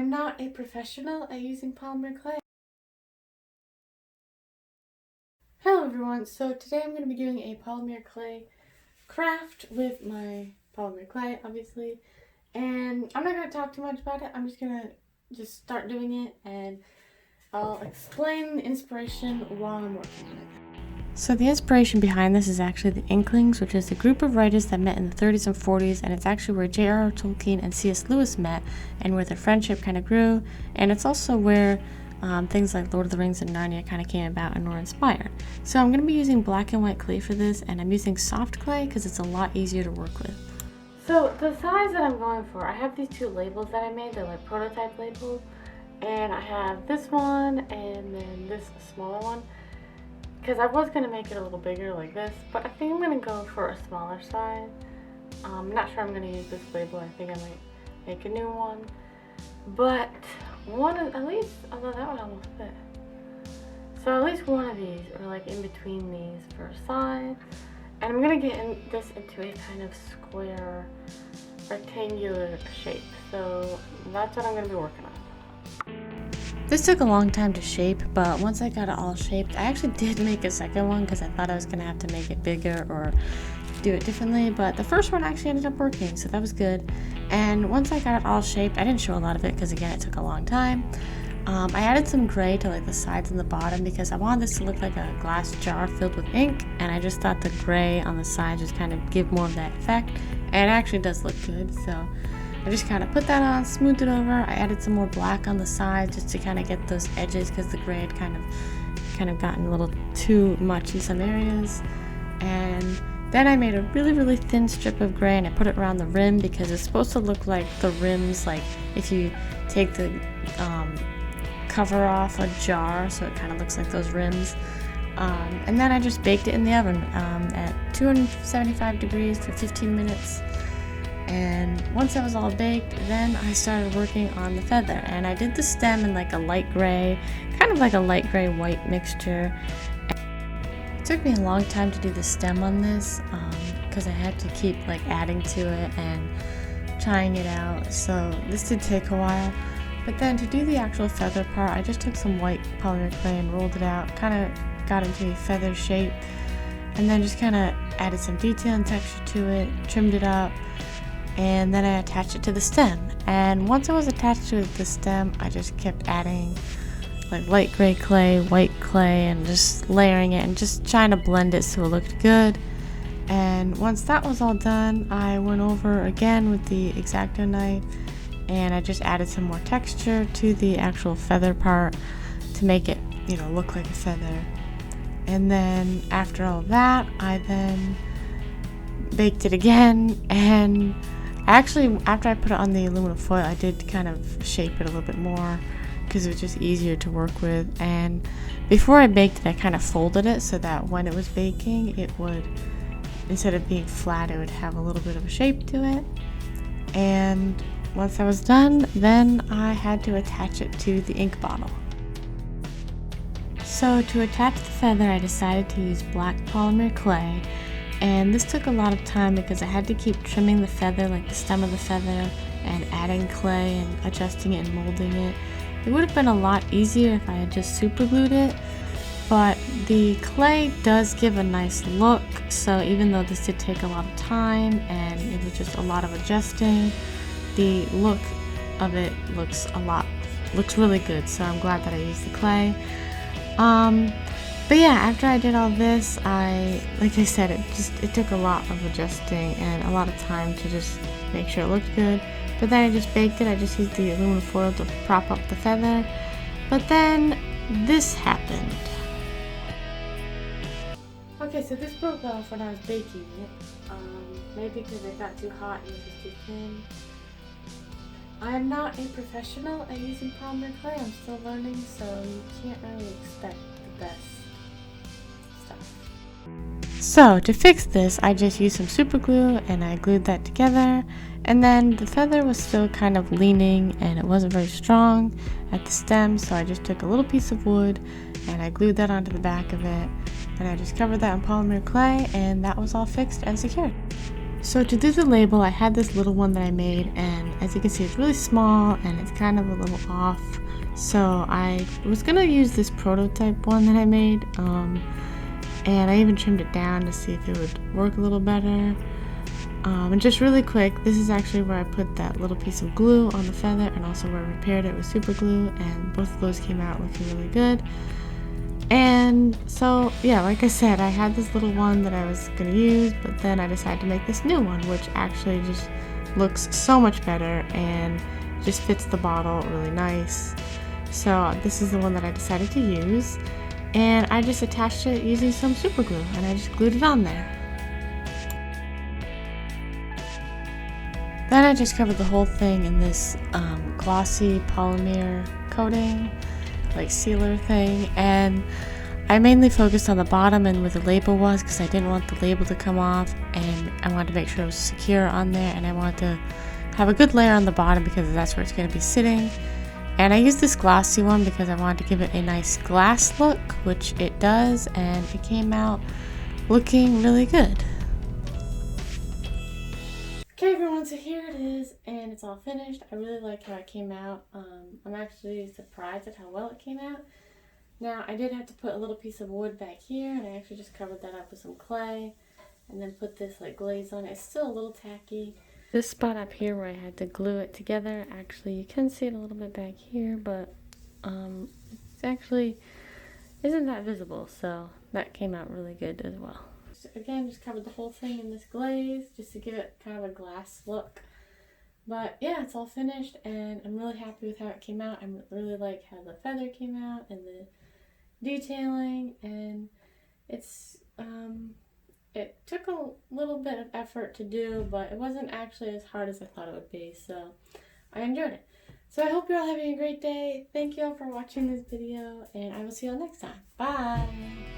I'm not a professional at using polymer clay. Hello everyone, so today I'm going to be doing a polymer clay craft with my polymer clay, obviously. And I'm not going to talk too much about it, I'm just going to start doing it and I'll explain the inspiration while I'm working on it. So the inspiration behind this is actually the Inklings, which is a group of writers that met in the 30s and 40s, and it's actually where J.R.R. Tolkien and C.S. Lewis met and where their friendship kind of grew, and it's also where things like Lord of the Rings and Narnia kind of came about and were inspired. So I'm going to be using black and white clay for this, and I'm using soft clay because it's a lot easier to work with. So the size that I'm going for, I have these two labels that I made, they're like prototype labels, and I have this one and then this smaller one. Because I was going to make it a little bigger like this, but I think I'm going to go for a smaller size. I'm not sure I'm going to use this label. I think I might make a new one. But at least, although that would almost fit. So at least one of these, or like in between these for a size. And I'm going to get this into a kind of square, rectangular shape. So that's what I'm going to be working on. This took a long time to shape, but once I got it all shaped, I actually did make a second one because I thought I was going to have to make it bigger or do it differently, but the first one actually ended up working, so that was good. And once I got it all shaped, I didn't show a lot of it because again, it took a long time. I added some gray to like the sides and the bottom because I wanted this to look like a glass jar filled with ink, and I just thought the gray on the sides just kind of give more of that effect, and it actually does look good, so I just kind of put that on, smoothed it over. I added some more black on the side just to kind of get those edges because the gray had kind of gotten a little too much in some areas. And then I made a really thin strip of gray and I put it around the rim because it's supposed to look like the rims, like if you take the cover off a jar, so it kind of looks like those rims. And then I just baked it in the oven at 275 degrees for 15 minutes. And once that was all baked, then I started working on the feather, and I did the stem in like a light gray, kind of like a light gray white mixture. It took me a long time to do the stem on this because I had to keep like adding to it and trying it out, so this did take a while. But then to do the actual feather part, I just took some white polymer clay and rolled it out, kind of got into a feather shape, and then just kind of added some detail and texture to it, trimmed it up. And then I attached it to the stem. And once it was attached to the stem, I just kept adding like light gray clay, white clay, and just layering it and just trying to blend it so it looked good. And once that was all done, I went over again with the X-Acto knife and I just added some more texture to the actual feather part to make it, look like a feather. And then after all that, I then baked it again, and actually, after I put it on the aluminum foil, I did kind of shape it a little bit more because it was just easier to work with. And before I baked it, I kind of folded it so that when it was baking, it would, instead of being flat, it would have a little bit of a shape to it. And once that was done, then I had to attach it to the ink bottle. So to attach the feather, I decided to use black polymer clay. And this took a lot of time because I had to keep trimming the feather, like the stem of the feather, and adding clay and adjusting it and molding it. It would have been a lot easier if I had just super glued it, but the clay does give a nice look, so even though this did take a lot of time and it was just a lot of adjusting, the look of it looks really good, so I'm glad that I used the clay. But yeah, after I did all this, like I said, it took a lot of adjusting and a lot of time to just make sure it looked good. But then I just baked it. I just used the aluminum foil to prop up the feather. But then this happened. Okay, so this broke off when I was baking it. Maybe because it got too hot and it was too thin. I'm not a professional at using polymer clay. I'm still learning, so you can't really expect the best stuff. So to fix this, I just used some super glue and I glued that together, and then the feather was still kind of leaning and it wasn't very strong at the stem, so I just took a little piece of wood and I glued that onto the back of it, and I just covered that in polymer clay, and that was all fixed and secured. So to do the label, I had this little one that I made, and as you can see, it's really small and it's kind of a little off. So I was gonna use this prototype one that I made, and I even trimmed it down to see if it would work a little better. And just really quick, this is actually where I put that little piece of glue on the feather, and also where I repaired it with super glue, and both of those came out looking really good. And so yeah, like I said, I had this little one that I was gonna use, but then I decided to make this new one, which actually just looks so much better and just fits the bottle really nice. So this is the one that I decided to use, and I just attached it using some super glue, and I just glued it on there. Then I just covered the whole thing in this glossy polymer coating, like sealer thing, and I mainly focused on the bottom and where the label was because I didn't want the label to come off, and I wanted to make sure it was secure on there, and I wanted to have a good layer on the bottom because that's where it's going to be sitting. And I used this glossy one because I wanted to give it a nice glass look, which it does, and it came out looking really good. Okay everyone, so here it is, and it's all finished. I really like how it came out. I'm actually surprised at how well it came out. Now, I did have to put a little piece of wood back here, and I actually just covered that up with some clay, and then put this like glaze on it. It's still a little tacky. This spot up here where I had to glue it together, actually you can see it a little bit back here, but it's actually isn't that visible, so that came out really good as well. So again, just covered the whole thing in this glaze just to give it kind of a glass look. But yeah, it's all finished, and I'm really happy with how it came out. I really like how the feather came out and the detailing, and it's it took a little bit of effort to do, but it wasn't actually as hard as I thought it would be, so I enjoyed it. So I hope you're all having a great day. Thank you all for watching this video, and I will see you all next time. Bye!